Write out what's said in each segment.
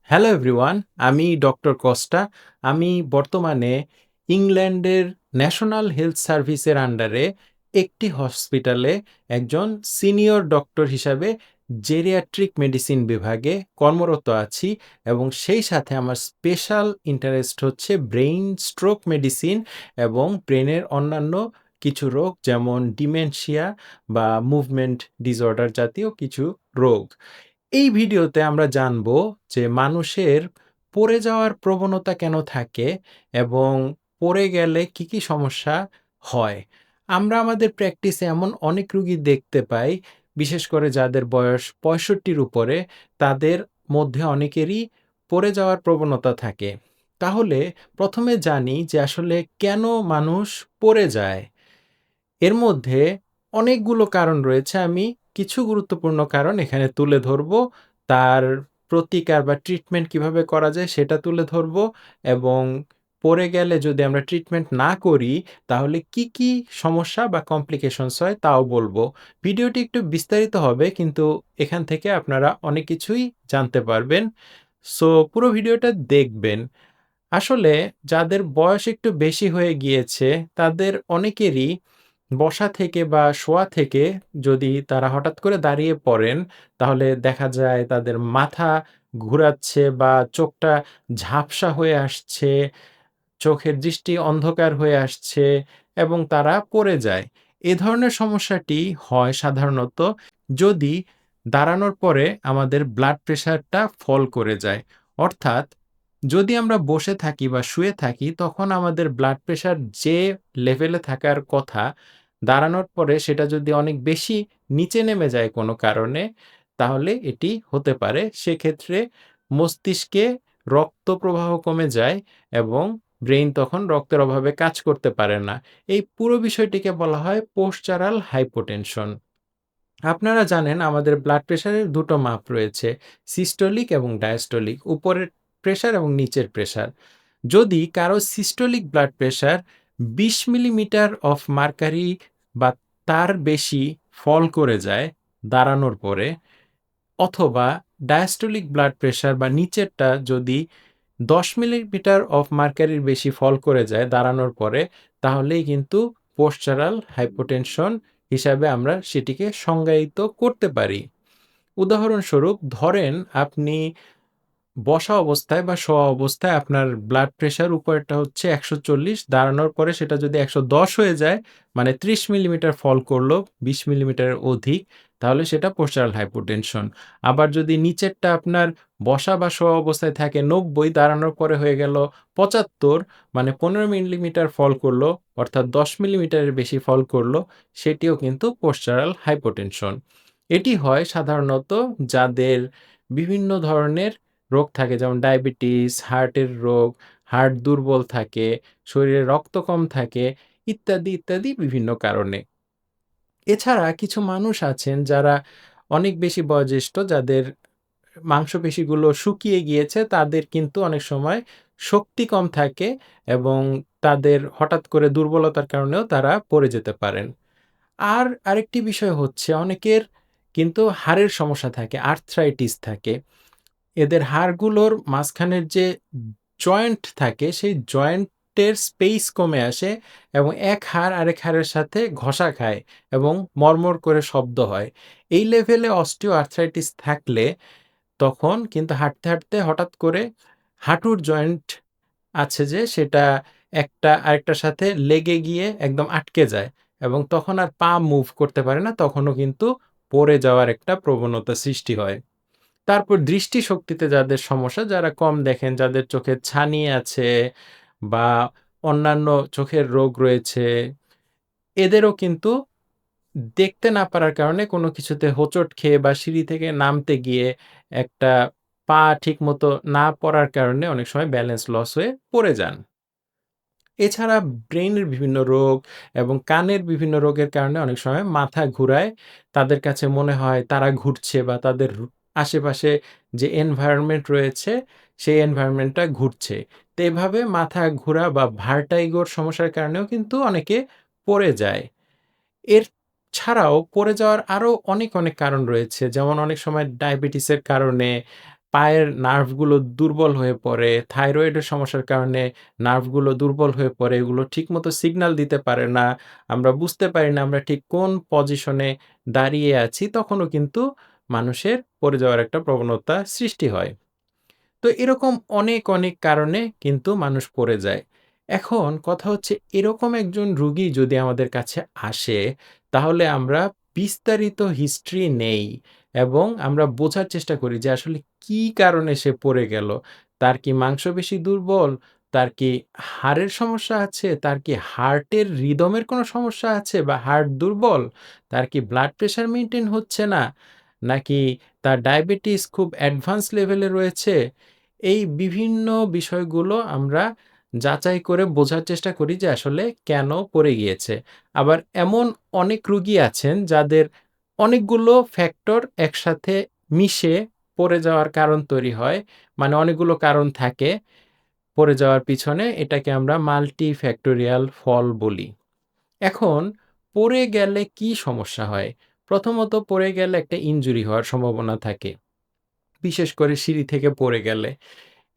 Hello everyone, আমি doctor কস্টা। আমি বর্তমানে ইংল্যান্ডের ন্যাশনাল হেলথ সার্ভিসের আন্ডারে একটি হসপিটালে একজন সিনিয়র ডক্টর হিসাবে জেরিয়াট্রিক মেডিসিন বিভাগে কর্মরত আছি এবং সেই সাথে আমার স্পেশাল ইন্টারেস্ট হচ্ছে ব্রেইন স্ট্রোক মেডিসিন এবং ব্রেনের অন্যান্য কিছু রোগ যেমন ডিমেনশিয়া বা মুভমেন্ট ডিসঅর্ডার জাতীয় কিছু রোগ। এই ভিডিওতে আমরা জানব যে মানুষের পড়ে যাওয়ার প্রবণতা কেন থাকে এবং পড়ে গেলে কি, কি সমস্যা হয়। আমরা আমাদের প্র্যাকটিসে এমন অনেক রোগী দেখতে পাই, বিশেষ করে যাদের বয়স ৬৫ র উপরে, তাদের মধ্যে অনেকেরই পড়ে যাওয়ার প্রবণতা থাকে। তাহলে ১ম এ জানি যে আসলে কেন মানুষ পড়ে যায়? এর মধ্যে অনেকগুলো কারণ রয়েছে। আমি কিছু গুরুত্বপূর্ণ কারণ এখানে তুলে ধরবো। তার প্রতিকার বা ট্রিটমেন্ট কিভাবে করা যায় সেটা তুলে ধরবো এবং পড়ে গেলে যদি আমরা ট্রিটমেন্ট না করি তাহলে কি, কি সমস্যা বা কমপ্লিকেশনস হয় তাও বলবো। ভিডিওটি একটু বিস্তারিত হবে কিন্তু এখান থেকে আপনারা অনেক কিছুই জানতে পারবেন। সো পুরো ভিডিওটা দেখবেন। আসলে যাদের বয়স একটু বেশি হয়ে গিয়েছে তাদের অনেকেরই বসা থেকে বা শোয়া থেকে যদি তারা হঠাৎ করে দাঁড়িয়ে পড়েন, তাহলে দেখা যায় তাদের মাথা ঘুরাচ্ছে বা চোখটা ঝাপসা হয়ে আসছে, চোখের দৃষ্টি অন্ধকার হয়ে আসছে এবং তারা পড়ে যায়। এ ধরনের সমস্যাটি হয় সাধারণত যদি দাঁড়ানোর পরে আমাদের ব্লাড প্রেশারটা ফল করে যায়। অর্থাৎ যদি আমরা বসে থাকি বা শুয়ে থাকি তখন আমাদের ব্লাড প্রেশার যে লেভেলে থাকার কথা, দাঁড়ানোর পরে সেটা যদি অনেক বেশি নিচে নেমে যায় কোনো কারণে, তাহলে এটি হতে পারে। সেক্ষেত্রে মস্তিষ্কে রক্ত প্রবাহ কমে যায় এবং ব্রেইন তখন রক্তের অভাবে কাজ করতে পারে না। এই পুরো বিষয়টিকে বলা হয় পোস্চারাল হাইপোটেনশন। আপনারা জানেন আমাদের ব্লাড প্রেশারের ২ টো মাপ রয়েছে, সিস্টোলিক এবং ডায়াস্টোলিক, উপরের প্রেশার এবং নিচের প্রেশার। যদি কারো systolic blood pressure ২০ millimetre of mercury বা তার বেশি ফল করে যায় দাঁড়ানোর পরে, অথবা ডায়াস্টোলিক ব্লাড প্রেশার বা নিচেরটা যদি ১০ মিলিমিটার অফ মার্কারির বেশি ফল করে যায় দাঁড়ানোর পরে, তাহলেই কিন্তু পোস্চারাল হাইপোটেনশন হিসাবে আমরা সেটিকে সংজ্ঞায়িত করতে পারি। উদাহরণস্বরূপ ধরেন আপনি বসা অবস্থায় বা শোয়া অবস্থায় আপনার ব্লাড প্রেশার উপরেরটা হচ্ছে ১৪০, দাঁড়ানোর পরে সেটা যদি ১১০ হয়ে যায়, মানে ৩০ মিলিমিটার ফল করলো, ২০ মিলিমিটারের অধিক, তাহলে সেটা পোস্টারাল হাইপোটেনশন। আবার যদি নিচেরটা আপনার বসা বা শোয়া অবস্থায় থাকে ৯০, দাঁড়ানোর পরে হয়ে গেল ৭৫, মানে ১৫ মিলিমিটার ফল করলো, অর্থাৎ ১০ মিলিমিটারের বেশি ফল করলো, সেটিও কিন্তু পোস্টারাল হাইপোটেনশন। এটি হয় সাধারণত যাদের বিভিন্ন ধরনের রোগ থাকে, যেমন ডায়াবেটিস, হার্টের রোগ, হার্ট দুর্বল থাকে, শরীরে রক্ত কম থাকে, ইত্যাদি, ইত্যাদি বিভিন্ন কারণে। এছাড়া কিছু মানুষ আছেন যারা অনেক বেশি বয়োজ্যেষ্ঠ, যাদের মাংসপেশিগুলো শুকিয়ে গিয়েছে, তাদের কিন্তু অনেক সময় শক্তি কম থাকে এবং তাদের হঠাৎ করে দুর্বলতার কারণেও তারা পড়ে যেতে পারেন। আর আরেকটি বিষয় হচ্ছে অনেকের কিন্তু হাড়ের সমস্যা থাকে, আর্থ্রাইটিস থাকে। এদের হাড়গুলোর মাঝখানের যে জয়েন্ট থাকে, সেই জয়েন্টের স্পেস কমে আসে এবং এক হাড় আরেক হাড়ের সাথে ঘষা খায় এবং মড়মড় করে শব্দ হয়। এই লেভেলে অস্টিওআর্থ্রাইটিস থাকলে তখন কিন্তু হাঁটতে, হাঁটতে হঠাৎ করে হাঁটুর জয়েন্ট আছে যে সেটা একটা আরেকটার সাথে লেগে গিয়ে একদম আটকে যায় এবং তখন আর পা মুভ করতে পারে না। তখনও কিন্তু পড়ে যাওয়ার একটা প্রবণতা সৃষ্টি হয়। তারপর দৃষ্টিশক্তিতে যাদের সমস্যা, যারা কম দেখেন, যাদের চোখে ছানি আছে বা অন্যান্য চোখের রোগ রয়েছে, এদেরও কিন্তু দেখতে না পারার কারণে কোনো কিছুতে হোঁচট খেয়ে বা সিঁড়ি থেকে নামতে গিয়ে একটা পা ঠিকমতো না পড়ার কারণে অনেক সময় ব্যালেন্স লস হয়ে পড়ে যান। এছাড়া ব্রেইনের বিভিন্ন রোগ এবং কানের বিভিন্ন রোগের কারণে অনেক সময় মাথা ঘুরায়। তাদের কাছে মনে হয় তারা ঘুরছে বা তাদের আশেপাশে যে এনভায়রনমেন্ট রয়েছে, সেই এনভায়রনমেন্টটা ঘুরছে। তো এভাবে মাথা ঘোরা বা ভার্টাইগোর সমস্যার কারণেও কিন্তু অনেকে পড়ে যায়। এর ছাড়াও পড়ে যাওয়ার আরো অনেক, অনেক কারণ রয়েছে। যেমন অনেক সময় ডায়াবেটিসের কারণে, পায়ের নার্ভগুলো দুর্বল হয়ে পড়ে, থাইরয়েডের সমস্যার কারণে নার্ভগুলো দুর্বল হয়ে পড়ে, এগুলো ঠিকমতো সিগন্যাল দিতে পারে না। আমরা বুঝতে পারি না আমরা ঠিক কোন পজিশনে দাঁড়িয়ে আছি, তখনও কিন্তু মানুষের পড়ে যাওয়ার একটা প্রবণতা সৃষ্টি হয়। তো এরকম অনেক কারণে কিন্তু মানুষ পড়ে যায়। এখন কথা হচ্ছে এরকম একজন রুগী যদি আমাদের কাছে আসে, তাহলে আমরা বিস্তারিত হিস্ট্রি নেই এবং আমরা বোঝার চেষ্টা করি যে আসলে কি কারণে সে পড়ে গেল। তার কি মাংসপেশি দুর্বল? তার কি হাড়ের সমস্যা আছে? তার কি হার্টের রিদমের কোনো সমস্যা আছে বা হার্ট দুর্বল? তার কি ব্লাড প্রেশার মেইনটেইন হচ্ছে না? নাকি তার ডায়াবেটিস খুব অ্যাডভান্স লেভেলে রয়েছে? এই বিভিন্ন বিষয়গুলো আমরা যাচাই করে বোঝার চেষ্টা করি যে আসলে কেন পড়ে গিয়েছে। আবার এমন অনেক রোগী আছেন যাদের অনেকগুলো ফ্যাক্টর একসাথে মিশে পড়ে যাওয়ার কারণ তৈরি হয়। মানে অনেকগুলো কারণ থাকে পড়ে যাওয়ার পিছনে, এটাকে আমরা মাল্টিফ্যাক্টোরিয়াল ফল বলি। এখন পড়ে গেলে কি সমস্যা হয়? প্রথমত পড়ে গেলে একটা ইনজুরি হওয়ার সম্ভাবনা থাকে। বিশেষ করে সিঁড়ি থেকে পড়ে গেলে।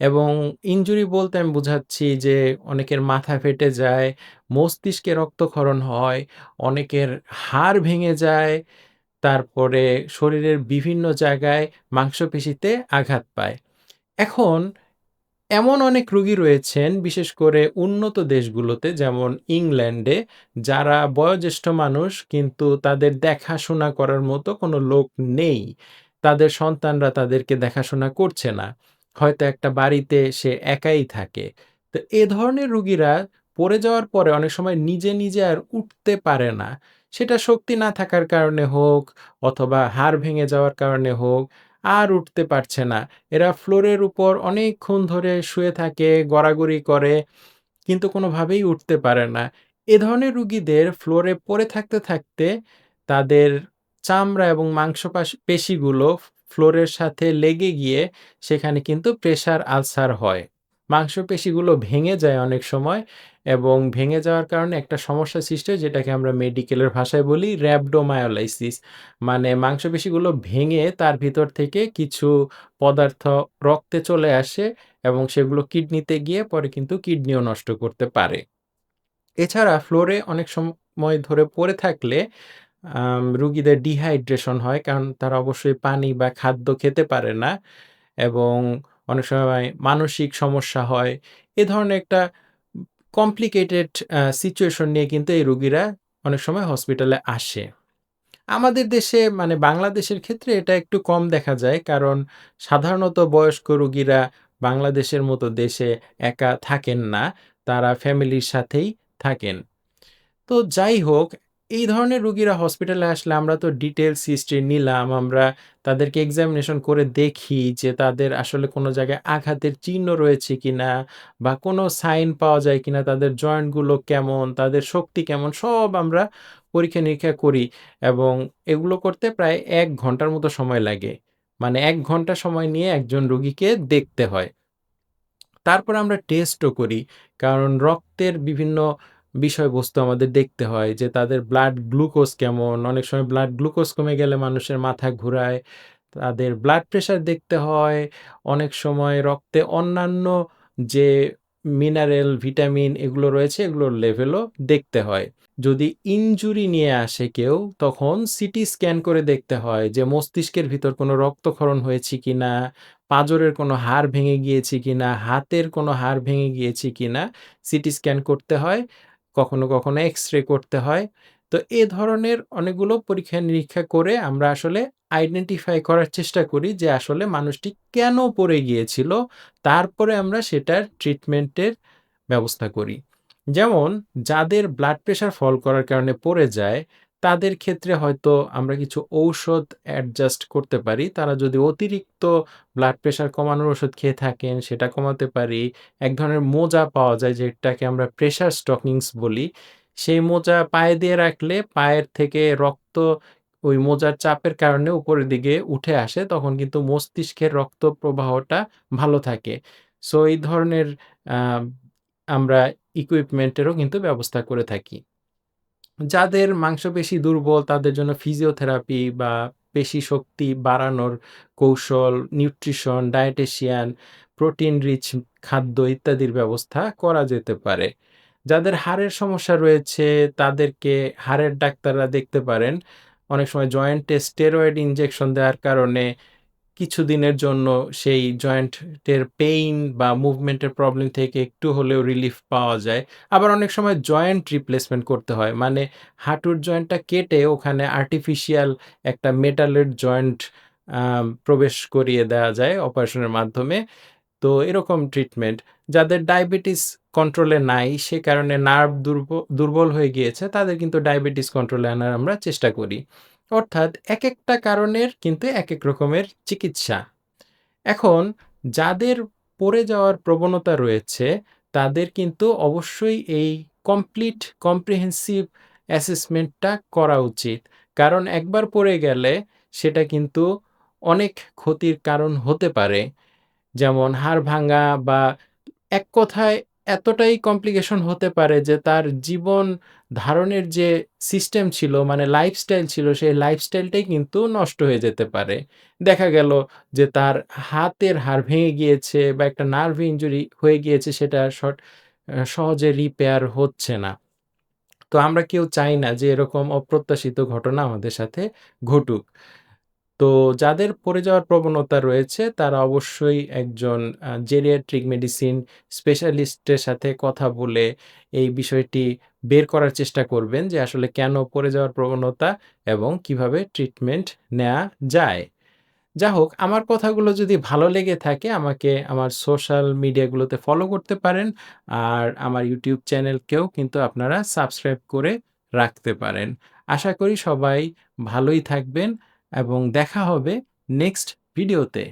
এবং ইনজুরি বলতে আমি বুঝাচ্ছি যে অনেকের মাথা ফেটে যায়, মস্তিষ্কে রক্তক্ষরণ হয়, অনেকের হাড় ভেঙে যায়, তারপরে শরীরের বিভিন্ন জায়গায় মাংসপেশিতে আঘাত পায়। এখন এমন অনেক রোগী রয়েছেন বিশেষ করে উন্নত দেশগুলোতে যেমন ইংল্যান্ডে, যারা বয়োজ্যেষ্ঠ মানুষ কিন্তু তাদের দেখাশোনা করার মতো কোনো লোক নেই। তাদের সন্তানরা তাদেরকে দেখাশোনা করছে না। হয়তো একটা বাড়িতে সে একাই থাকে। তো এ ধরনের রোগীরা পড়ে যাওয়ার পরে অনেক সময় নিজে আর উঠতে পারে না। সেটা শক্তি না থাকার কারণে হোক অথবা হাড় ভেঙে যাওয়ার কারণে হোক, আর উঠতে পারছে না। এরা ফ্লোরের উপর অনেকক্ষণ ধরে শুয়ে থাকে, গড়াগড়ি করে, কিন্তু কোনোভাবেই উঠতে পারে না। এ ধরনের রুগীদের ফ্লোরে পড়ে থাকতে তাদের চামড়া এবং পেশিগুলো ফ্লোরের সাথে লেগে গিয়ে সেখানে কিন্তু প্রেশার আলসার হয়। মাংসপেশিগুলো ভেঙে যায় অনেক সময় এবং ভেঙে যাওয়ার কারণে একটা সমস্যা সৃষ্টি হয় যেটাকে আমরা মেডিকেলের ভাষায় বলি রhabdomyolysis। মানে মাংসপেশিগুলো ভেঙে তার ভিতর থেকে কিছু পদার্থ রক্তে চলে আসে এবং সেগুলো কিডনিতে গিয়ে পরে কিন্তু কিডনিও নষ্ট করতে পারে। এছাড়া ফ্লোরে অনেক সময় ধরে পড়ে থাকলে রুগীদের ডিহাইড্রেশন হয়। কারণ তারা অবশ্যই পানি বা খাদ্য খেতে পারে না এবং অনেক সময় মানসিক সমস্যা হয়। এ ধরনের একটা কমপ্লিকেটেড সিচুয়েশন নিয়ে কিন্তু এই রোগীরা অনেক সময় হসপিটালে আসে। আমাদের দেশে মানে বাংলাদেশের ক্ষেত্রে এটা একটু কম দেখা যায়। কারণ সাধারণত বয়স্ক রোগীরা বাংলাদেশের মতো দেশে একা থাকেন না। তারা ফ্যামিলির সাথেই থাকেন। তো যাই হোক, এই ধরনের রোগীরা হসপিটালে আসলে আমরা তো ডিটেইলস হিস্ট্রি নিলাম। আমরা তাদেরকে এক্সামিনেশন করে দেখি যে তাদের আসলে কোনো জায়গায় আঘাতের চিহ্ন রয়েছে কিনা বা কোনো সাইন পাওয়া যায় কিনা, তাদের জয়েন্টগুলো কেমন, তাদের শক্তি কেমন, সব আমরা পরীক্ষা-নিরীক্ষা করি এবং এগুলো করতে প্রায় ১ ঘন্টার মতো সময় লাগে। মানে ১ ঘন্টা সময় নিয়ে একজন রোগীকে দেখতে হয়। তারপর আমরা টেস্টও করি। কারণ রক্তের বিভিন্ন বিষয়বস্তু আমাদের দেখতে হয় যে তাদের ব্লাড গ্লুকোজ কেমন? অনেক সময় ব্লাড গ্লুকোজ কমে গেলে মানুষের মাথা ঘুরায়। তাদের ব্লাড প্রেশার দেখতে হয়। অনেক সময় রক্তে অন্যান্য যে মিনারেল, ভিটামিন এগুলো রয়েছে এগুলোর লেভেলও দেখতে হয়। যদি ইনজুরি নিয়ে আসে কেউ তখন সিটি স্ক্যান করে দেখতে হয় যে মস্তিষ্কের ভিতর কোনো রক্তক্ষরণ হয়েছে কিনা, পাঁজরের কোনো হাড় ভেঙে গিয়েছে কিনা, হাতের কোনো হাড় ভেঙে গিয়েছে কিনা সিটি স্ক্যান করতে হয়। কখনো এক্স-রে করতে হয়। তো এ ধরনের অনেকগুলো পরীক্ষা-নিরীক্ষা করে আমরা আসলে আইডেন্টিফাই করার চেষ্টা করি যে আসলে মানুষটি কেন পড়ে গিয়েছিল? তারপরে আমরা সেটার ট্রিটমেন্টের ব্যবস্থা করি। যেমন যাদের ব্লাড প্রেশার ফল করার কারণে পড়ে যায়, তাদের ক্ষেত্রে হয়তো আমরা কিছু ঔষধ অ্যাডজাস্ট করতে পারি। তারা যদি অতিরিক্ত ব্লাড প্রেশার কমানোর ওষুধ খেয়ে থাকেন, সেটা কমাতে পারি। এক ধরনের মোজা পাওয়া যায় যেটাকে আমরা প্রেশার স্টকিংস বলি। সেই মোজা পায়ে দিয়ে রাখলে পায়ের থেকে রক্ত ওই মোজার চাপের কারণে উপরের দিকে উঠে আসে। তখন কিন্তু মস্তিষ্কের রক্ত প্রবাহটা ভালো থাকে। সো এই ধরনের আ আমরা ইকুইপমেন্টেরও কিন্তু ব্যবস্থা করে থাকি। যাদের মাংসপেশি দুর্বল তাদের জন্য ফিজিওথেরাপি বা পেশি শক্তি বাড়ানোর কৌশল, নিউট্রিশন, ডায়েটেশিয়ান, প্রোটিন রিচ খাদ্য ইত্যাদির ব্যবস্থা করা যেতে পারে। যাদের হাড়ের সমস্যা রয়েছে তাদেরকে হাড়ের ডাক্তাররা দেখতে পারেন। অনেক সময় জয়েন্টে স্টেরয়েড ইনজেকশন দেওয়ার কারণে কিছুদিনের জন্য সেই জয়েন্টের পেইন বা মুভমেন্টের প্রবলেম থেকে একটু হলেও রিলিফ পাওয়া যায়। আবার অনেক সময় জয়েন্ট রিপ্লেসমেন্ট করতে হয়। মানে হাঁটুর জয়েন্টটা কেটে ওখানে আর্টিফিশিয়াল একটা মেটালের জয়েন্ট প্রবেশ করিয়ে দেওয়া যায় অপারেশনের মাধ্যমে। তো এরকম ট্রিটমেন্ট। যাদের ডায়াবেটিস কন্ট্রোলে নাই সে কারণে নার্ভ দুর্বল হয়ে গিয়েছে তাদের কিন্তু ডায়াবেটিস কন্ট্রোলে আনার আমরা চেষ্টা করি। অর্থাৎ একেকটা কারণের কিন্তু একেক রকমের চিকিৎসা। এখন যাদের পড়ে যাওয়ার প্রবণতা রয়েছে তাদের কিন্তু অবশ্যই এই কম্প্রিহেন্সিভ অ্যাসেসমেন্টটা করা উচিত। কারণ একবার পড়ে গেলে সেটা কিন্তু অনেক ক্ষতির কারণ হতে পারে। যেমন হাড় ভাঙা বা এক কথায় এতটাই কমপ্লিকেশন হতে পারে যে তার জীবন ধারণের যে সিস্টেম ছিল মানে লাইফস্টাইল ছিল সেই লাইফস্টাইলটাই কিন্তু নষ্ট হয়ে যেতে পারে। দেখা গেল যে তার হাতের হাড় ভেঙে গিয়েছে বা একটা নার্ভ ইনজুরি হয়ে গিয়েছে সেটা সহজে রিপেয়ার হচ্ছে না। তো আমরা কেউ চাই না যে এরকম অপ্রত্যাশিত ঘটনা আমাদের সাথে ঘটুক। তো যাদের পড়ে যাওয়ার প্রবণতা রয়েছে তারা অবশ্যই একজন জেরিয়াট্রিক মেডিসিন স্পেশালিস্টের সাথে কথা বলে এই বিষয়টি বের করার চেষ্টা করবেন যে আসলে কেন পড়ে যাওয়ার প্রবণতা এবং কিভাবে ট্রিটমেন্ট নেয়া যায়। যা হোক আমার কথাগুলো যদি ভালো লেগে থাকে আমাকে আমার সোশ্যাল মিডিয়াগুলোতে ফলো করতে পারেন। আর আমার YouTube চ্যানেলকেও কিন্তু আপনারা সাবস্ক্রাইব করে রাখতে পারেন। আশা করি সবাই ভালোই থাকবেন এবং দেখা হবে নেক্সট ভিডিওতে।